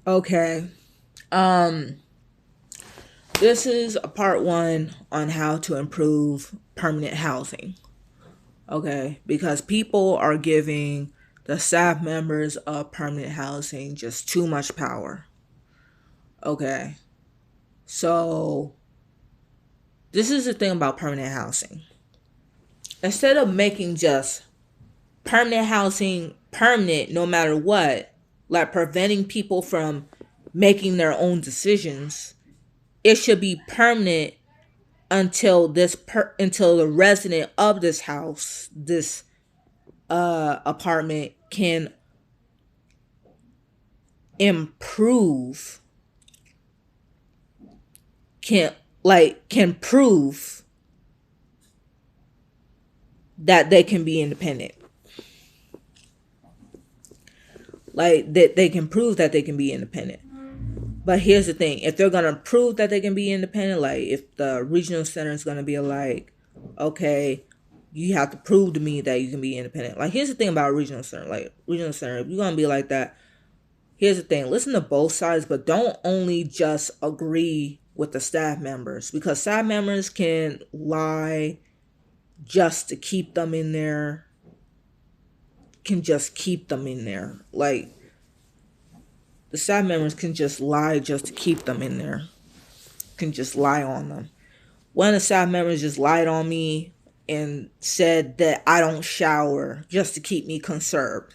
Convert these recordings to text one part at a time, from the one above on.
Okay. Um this is a part 1 on how to improve permanent housing. Okay? Because people are giving the staff members of permanent housing just too much power. Okay? So, this is the thing about permanent housing. Instead of making just permanent housing permanent no matter what, like preventing people from making their own decisions, it should be permanent until until the resident of this house, this apartment can improve, can prove that they can be independent. Like that they can prove that they can be independent. But here's the thing: if they're gonna prove that they can be independent, like if the regional center is gonna be like, okay, you have to prove to me that you can be independent. Like here's the thing about regional center: like regional center, if you're gonna be like that, here's the thing: listen to both sides, but don't only just agree with the staff members, because staff members can lie just to keep them in there. Can just keep them in there, like the staff members can just lie just to keep them in there. Can just lie on them. One of the staff members just lied on me and said that I don't shower just to keep me conserved.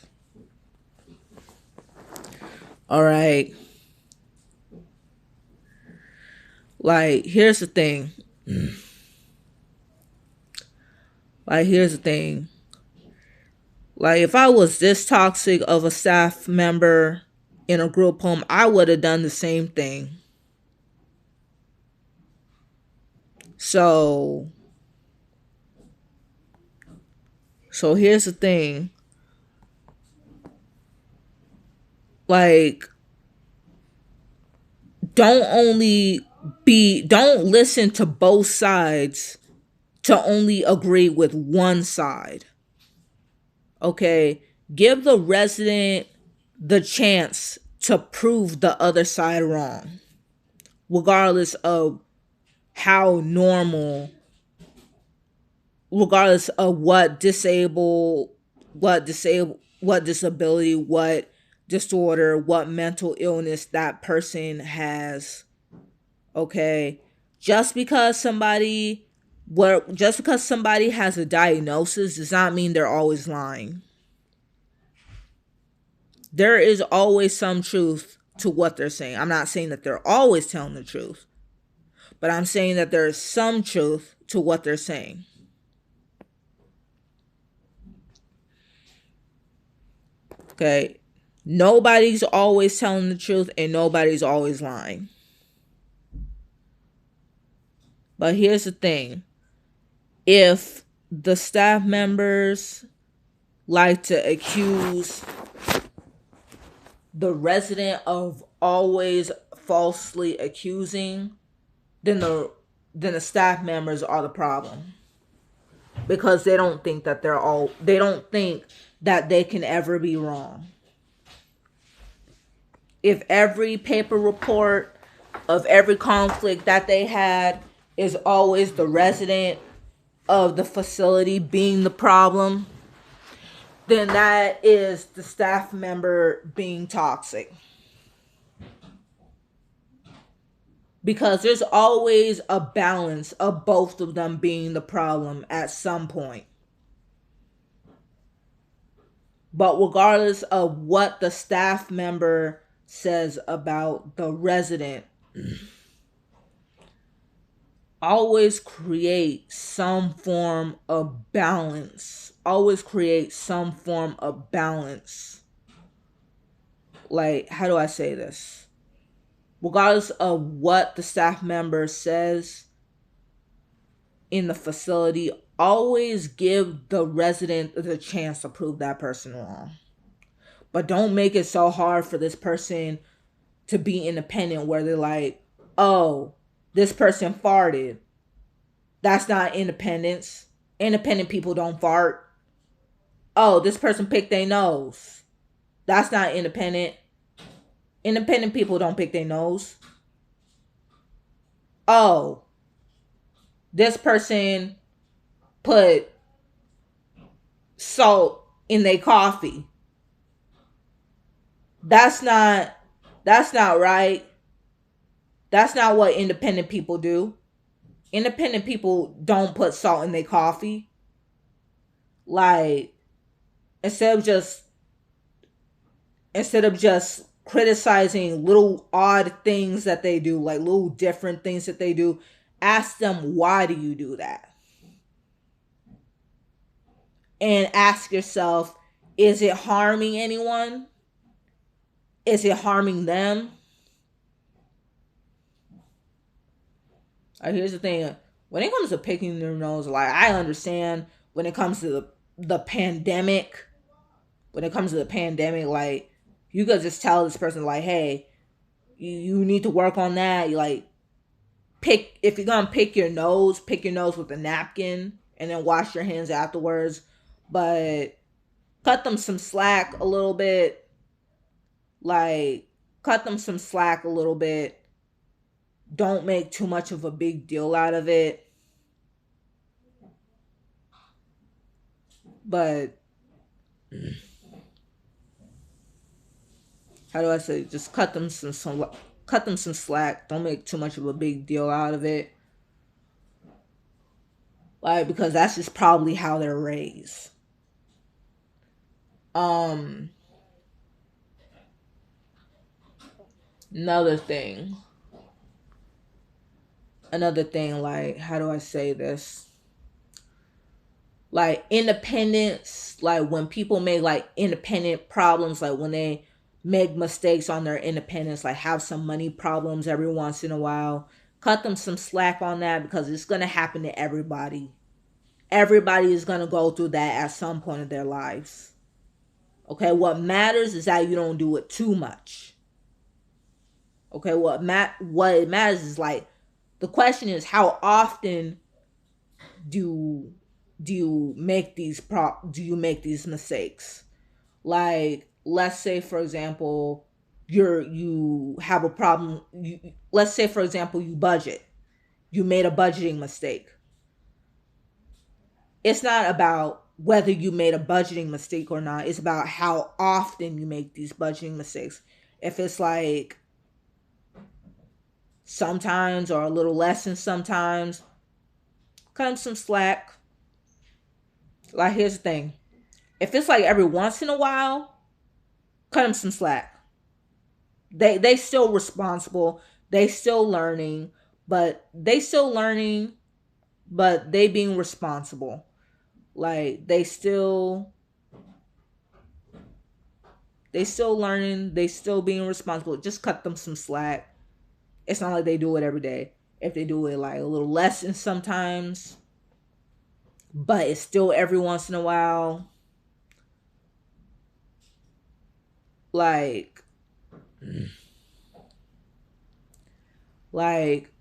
All right. Like, here's the thing. Like, here's the thing. Like, if I was this toxic of a staff member in a group home, I would have done the same thing. So, here's the thing. Like, don't listen to both sides to only agree with one side. Okay? Give the resident the chance to prove the other side wrong, regardless of how normal, regardless of what disability, what disorder, what mental illness that person has. Okay? Just because somebody just because somebody has a diagnosis does not mean they're always lying. There is always some truth to what they're saying. I'm not saying that they're always telling the truth, but I'm saying that there is some truth to what they're saying. Okay? Nobody's always telling the truth and nobody's always lying. But here's the thing: if the staff members like to accuse the resident of always falsely accusing, then the staff members are the problem, because they don't think that they don't think that they can ever be wrong. If every paper report of every conflict that they had is always the resident of the facility being the problem, then that is the staff member being toxic. Because there's always a balance of both of them being the problem at some point. But regardless of what the staff member says about the resident, always create some form of balance. Always create some form of balance. Like, how do I say this? Regardless of what the staff member says in the facility, always give the resident the chance to prove that person wrong. But don't make it so hard for this person to be independent where they're like, oh, this person farted. That's not independence. Independent people don't fart. Oh, this person picked their nose. That's not independent. Independent people don't pick their nose. Oh, this person put salt in their coffee. That's not that's not right. That's not what independent people do. Independent people don't put salt in their coffee. Like instead of just instead of just criticizing little odd things that they do, like little different things that they do, ask them, why do you do that? And ask yourself, is it harming anyone? Is it harming them? Here's the thing. When it comes to picking their nose, like I understand when it comes to the pandemic, when it comes to the pandemic, like you could just tell this person like, hey, you need to work on that. You like pick if you're gonna pick your nose with a napkin and then wash your hands afterwards. But cut them some slack a little bit. Like cut them some slack a little bit. Don't make too much of a big deal out of it. But how do I say? Just cut them some slack. Don't make too much of a big deal out of it. Like because that's just probably how they're raised. Um, another thing, like how do I say this? Like independence, like when people make like independent problems, like when they make mistakes on their independence, like have some money problems every once in a while, cut them some slack on that because it's gonna happen to everybody. Everybody is gonna go through that at some point of their lives. Okay, what matters is that you don't do it too much. Okay, what it matters is like the question is how often do do you make these mistakes? Like let's say for example you have a problem. Let's say for example you made a budgeting mistake. It's not about whether you made a budgeting mistake or not. It's about how often you make these budgeting mistakes. If it's like sometimes or a little less than sometimes, cut them some slack. Like here's the thing. If it's like every once in a while, cut them some slack. They still responsible. They still learning, but they being responsible. Like they still learning, they still being responsible. Just cut them some slack. It's not like they do it every day. If they do it like a little less than sometimes, but it's still every once in a while. Like like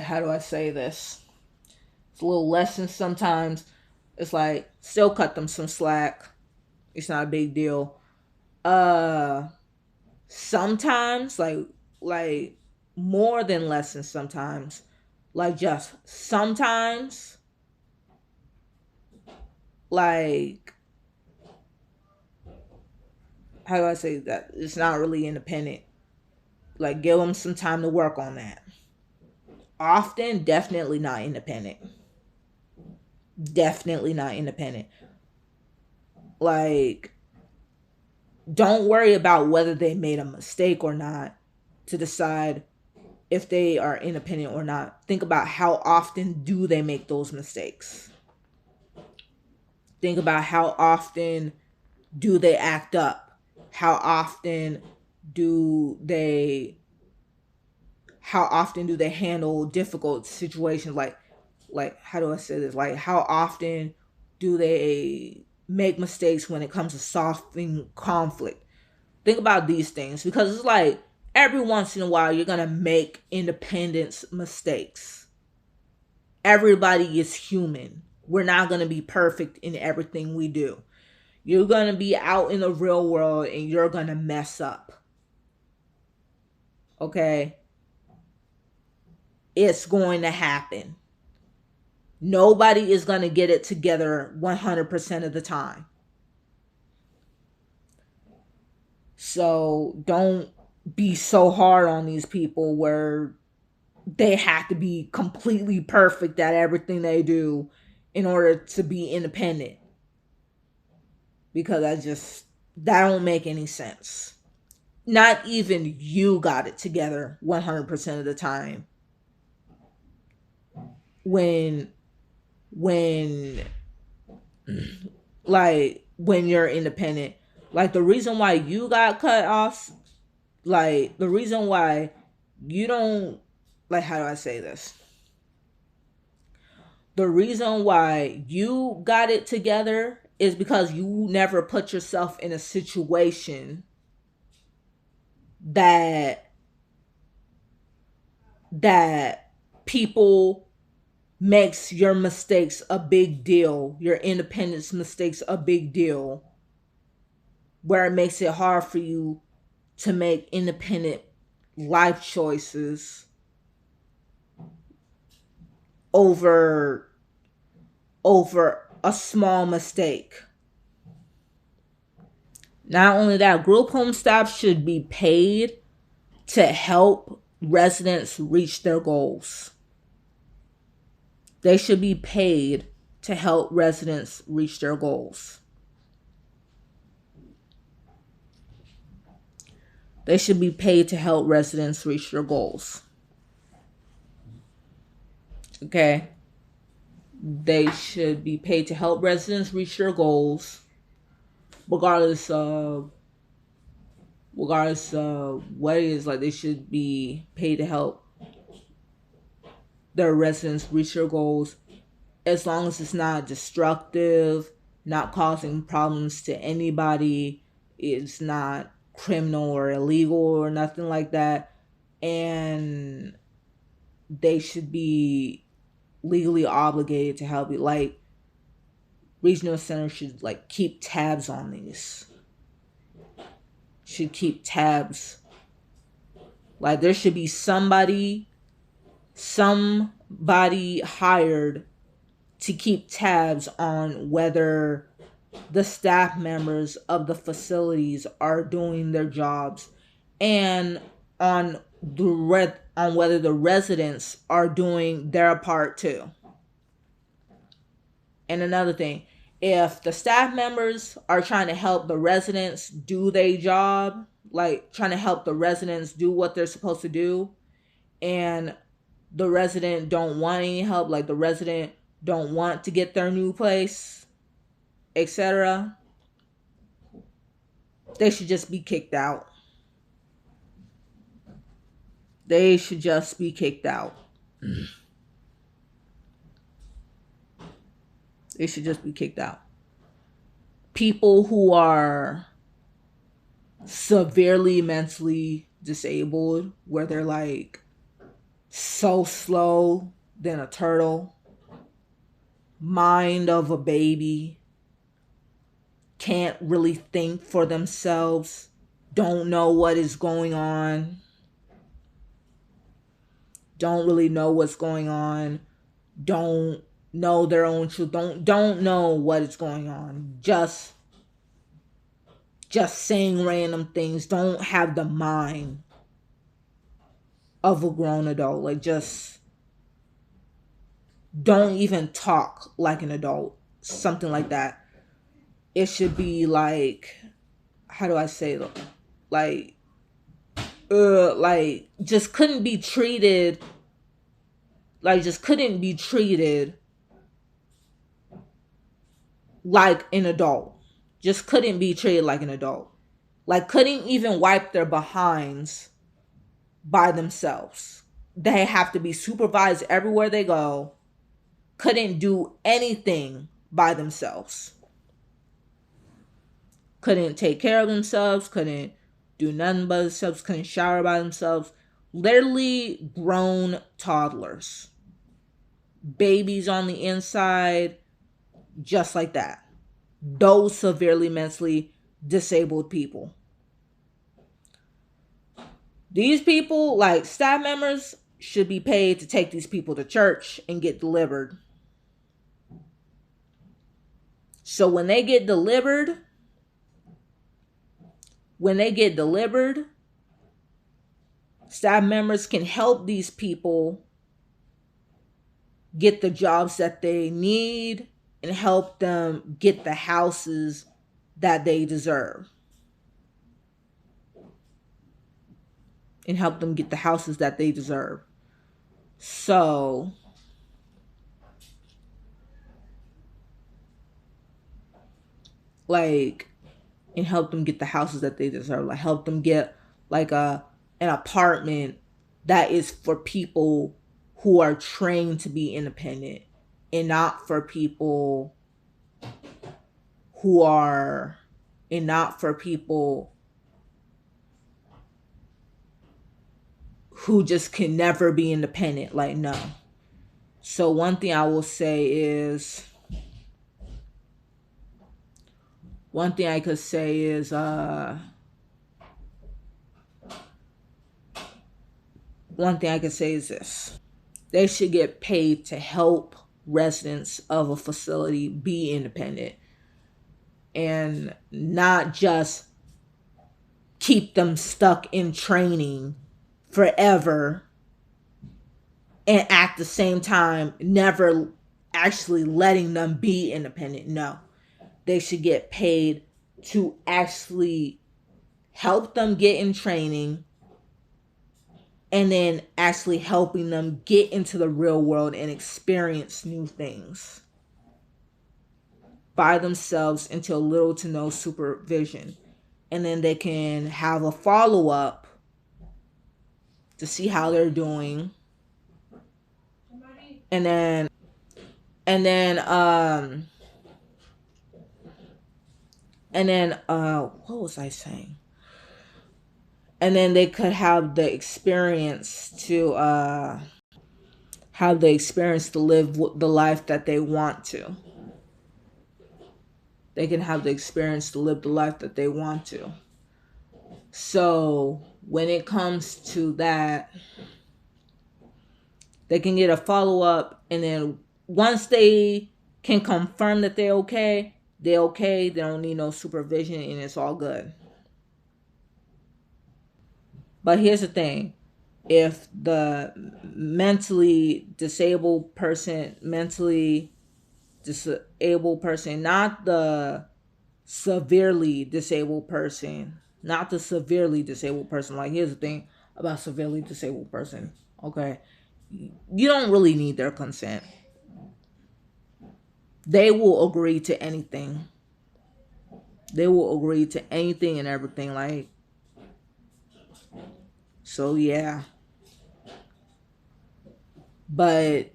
how do I say this? It's a little less than sometimes. It's like still cut them some slack. It's not a big deal. Uh Sometimes like more than less than sometimes. Like just sometimes, like how do I say that? It's not really independent. Like give them some time to work on that. Often, definitely not independent. Definitely not independent. Like don't worry about whether they made a mistake or not to decide if they are independent or not. Think about how often do they make those mistakes. Think about how often do they act up? How often do they handle difficult situations, like how do I say this? Like how often do they make mistakes when it comes to solving conflict? Think about these things because it's like every once in a while you're gonna make independence mistakes. Everybody is human. We're not gonna be perfect in everything we do. You're going to be out in the real world and you're going to mess up. Okay? It's going to happen. Nobody is going to get it together 100% of the time. So don't be so hard on these people where they have to be completely perfect at everything they do in order to be independent. Because that don't make any sense. Not even you got it together 100% of the time. When when you're independent, like the reason why you got cut off, like the reason why you don't, like, how do I say this? The reason why you got it together is because you never put yourself in a situation that people makes your mistakes a big deal, your independence mistakes a big deal, where it makes it hard for you to make independent life choices over a small mistake. Not only that, group home staff should be paid to help residents reach their goals. They should be paid to help residents reach their goals. They should be paid to help residents reach their goals. Okay? They should be paid to help residents reach their goals, regardless of what it is. Like, they should be paid to help their residents reach their goals, as long as it's not destructive, not causing problems to anybody, it's not criminal or illegal or nothing like that, and they should be legally obligated to help you. Like, regional centers should like keep tabs on these. Should keep tabs. Like, there should be somebody hired to keep tabs on whether the staff members of the facilities are doing their jobs, and on whether the residents are doing their part too. And another thing, if the staff members are trying to help the residents do their job, like trying to help the residents do what they're supposed to do, and the resident don't want any help, like the resident don't want to get their new place, etc., they should just be kicked out. They should just be kicked out. They should just be kicked out. People who are severely mentally disabled, where they're like so slow than a turtle, mind of a baby, can't really think for themselves, don't know what is going on, don't really know what's going on, don't know their own truth, don't know what is going on, just saying random things, don't have the mind of a grown adult, like just don't even talk like an adult, something like that. It should be like, how do I say it? Like just couldn't be treated like an adult. Just couldn't be treated like an adult. Like, couldn't even wipe their behinds by themselves. They have to be supervised everywhere they go. Couldn't do anything by themselves. Couldn't take care of themselves. Couldn't do nothing by themselves. Couldn't shower by themselves. Literally grown toddlers. Babies on the inside. Just like that. those severely mentally disabled people. These people, like staff members, should be paid to take these people to church and get delivered. So when they get delivered, staff members can help these people get the jobs that they need and help them get the houses that they deserve. So, like, and help them get the houses that they deserve. Like, help them get like an apartment that is for people who are trained to be independent and not for people who just can never be independent. Like, no. So one thing I could say is this. They should get paid to help residents of a facility be independent and not just keep them stuck in training forever and at the same time never actually letting them be independent. No. They should get paid to actually help them get in training and then actually helping them get into the real world and experience new things by themselves until little to no supervision. And then they can have a follow-up to see how they're doing. And then what was I saying? And then they could have the experience to live the life that they want to. They can have the experience to live the life that they want to. So when it comes to that, they can get a follow-up, and then once they can confirm that they're okay, they don't need no supervision, and it's all good. But here's the thing. If the mentally disabled person, not the severely disabled person, like, here's the thing about severely disabled person, okay? You don't really need their consent. They will agree to anything. And everything, like. So yeah. But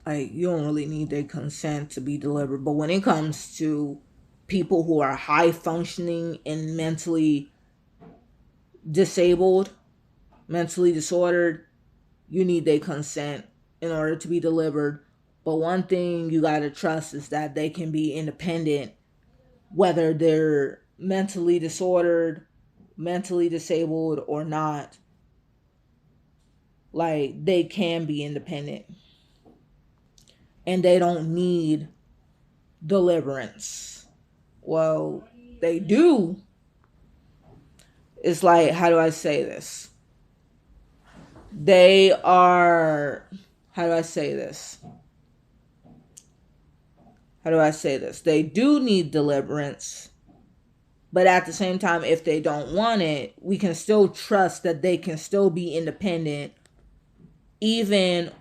like, you don't really need their consent to be delivered. But when it comes to people who are high functioning and mentally disabled, mentally disordered, you need their consent in order to be delivered. But one thing you gotta trust is that they can be independent, whether they're mentally disordered, mentally disabled, or not. Like, they can be independent. And they don't need deliverance. Well, they do. It's like, how do I say this? They do need deliverance. But at the same time, if they don't want it, we can still trust that they can still be independent even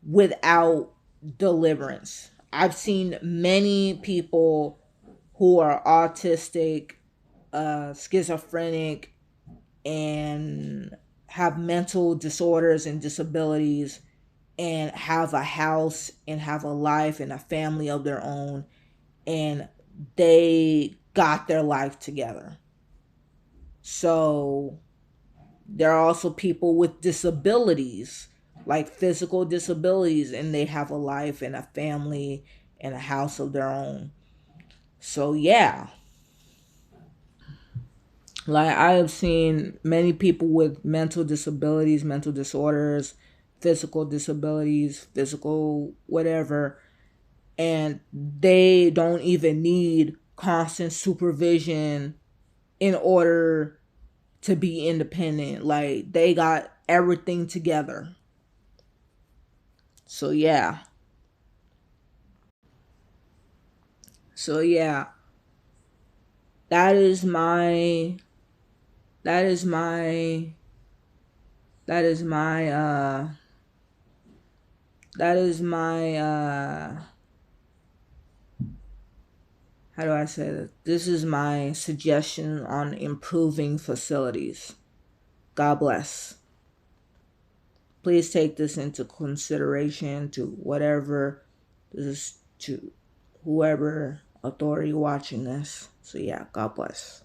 without deliverance. I've seen many people who are autistic, schizophrenic, and have mental disorders and disabilities, and have a house and have a life and a family of their own, and they got their life together. So there are also people with disabilities, like physical disabilities, and they have a life and a family and a house of their own. So yeah, like I have seen many people with mental disabilities, mental disorders, physical disabilities, physical whatever, and they don't even need constant supervision in order to be independent. Like they got everything together. So yeah. So yeah, that is my that is my that is my that is my how do I say that? This is my suggestion on improving facilities. God bless. Please take this into consideration to whatever this is, to whoever authority watching this. So yeah, God bless.